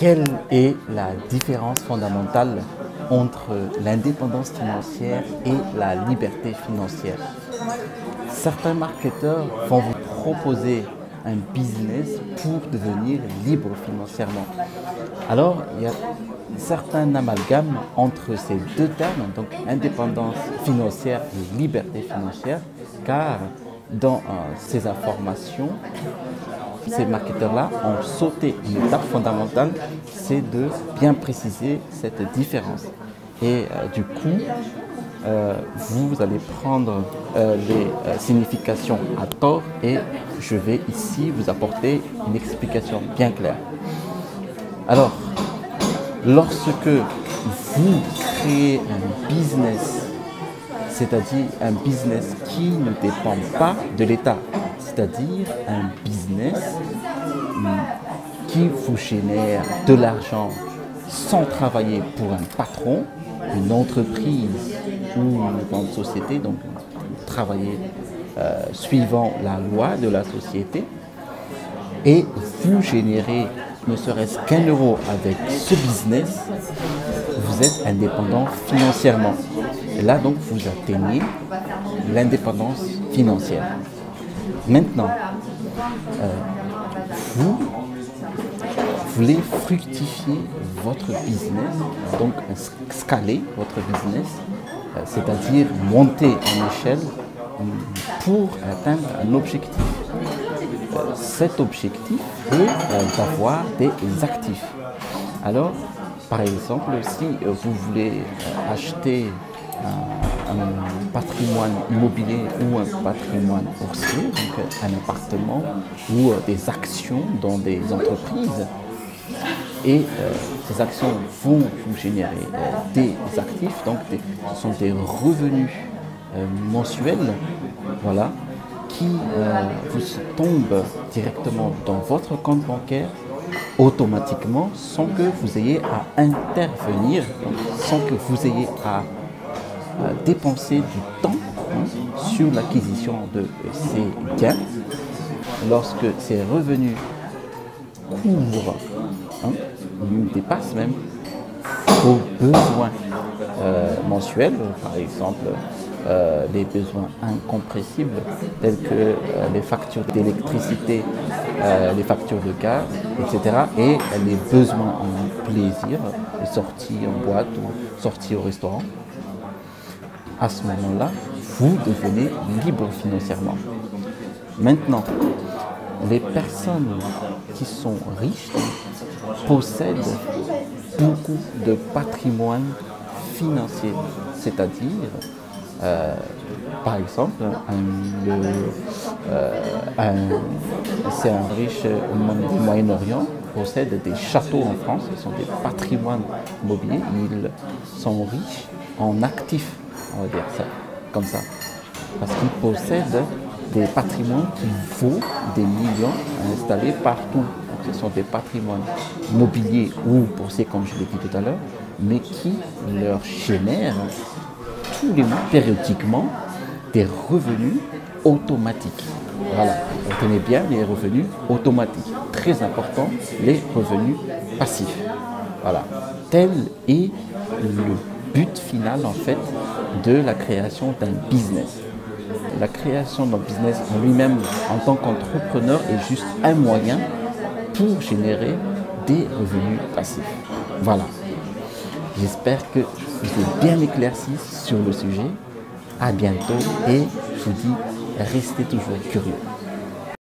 Quelle est la différence fondamentale entre l'indépendance financière et la liberté financière? Certains marketeurs vont vous proposer un business pour devenir libre financièrement. Alors, il y a certains amalgames entre ces deux termes, donc indépendance financière et liberté financière, car dans ces informations, ces marketeurs-là ont sauté une étape fondamentale, c'est de bien préciser cette différence. Et du coup, vous allez prendre les significations à tort et je vais ici vous apporter une explication bien claire. Alors, lorsque vous créez un business, c'est-à-dire un business qui ne dépend pas de l'État, c'est-à-dire un business qui vous génère de l'argent sans travailler pour un patron, une entreprise ou une grande société, donc travailler suivant la loi de la société, et vous générez ne serait-ce qu'un euro avec ce business, vous êtes indépendant financièrement. Et là donc vous atteignez l'indépendance financière. Maintenant, vous voulez fructifier votre business, donc scaler votre business, c'est-à-dire monter en échelle pour atteindre un objectif. Cet objectif est d'avoir des actifs. Alors, par exemple, si vous voulez acheter un patrimoine immobilier ou un patrimoine boursier, donc un appartement ou des actions dans des entreprises, et ces actions vont vous générer des actifs, donc ce sont des revenus mensuels, voilà, qui vous tombent directement dans votre compte bancaire automatiquement sans que vous ayez à intervenir, donc sans que vous ayez à dépenser du temps sur l'acquisition de ces gains. Lorsque ces revenus couvrent, dépassent même vos besoins mensuels, par exemple les besoins incompressibles tels que les factures d'électricité, les factures de gaz, etc. et les besoins en plaisir, les sorties en boîte ou sorties au restaurant. À ce moment-là, vous devenez libre financièrement. Maintenant, les personnes qui sont riches possèdent beaucoup de patrimoine financier, c'est-à-dire par exemple, c'est un riche du Moyen-Orient possède des châteaux en France, ce sont des patrimoines immobiliers, ils sont riches en actifs, on va dire ça, comme ça, parce qu'ils possèdent des patrimoines qui vaut des millions installés partout. Donc, ce sont des patrimoines immobiliers ou boursiers, comme je l'ai dit tout à l'heure, mais qui leur génèrent tous les mois, périodiquement, des revenus automatiques. Voilà, retenez bien les revenus automatiques. Très important, les revenus passifs. Voilà, tel est le but final en fait de la création d'un business. La création d'un business en lui-même, en tant qu'entrepreneur, est juste un moyen pour générer des revenus passifs. Voilà. J'espère que je vous ai bien éclairci sur le sujet. À bientôt et je vous dis, restez toujours curieux.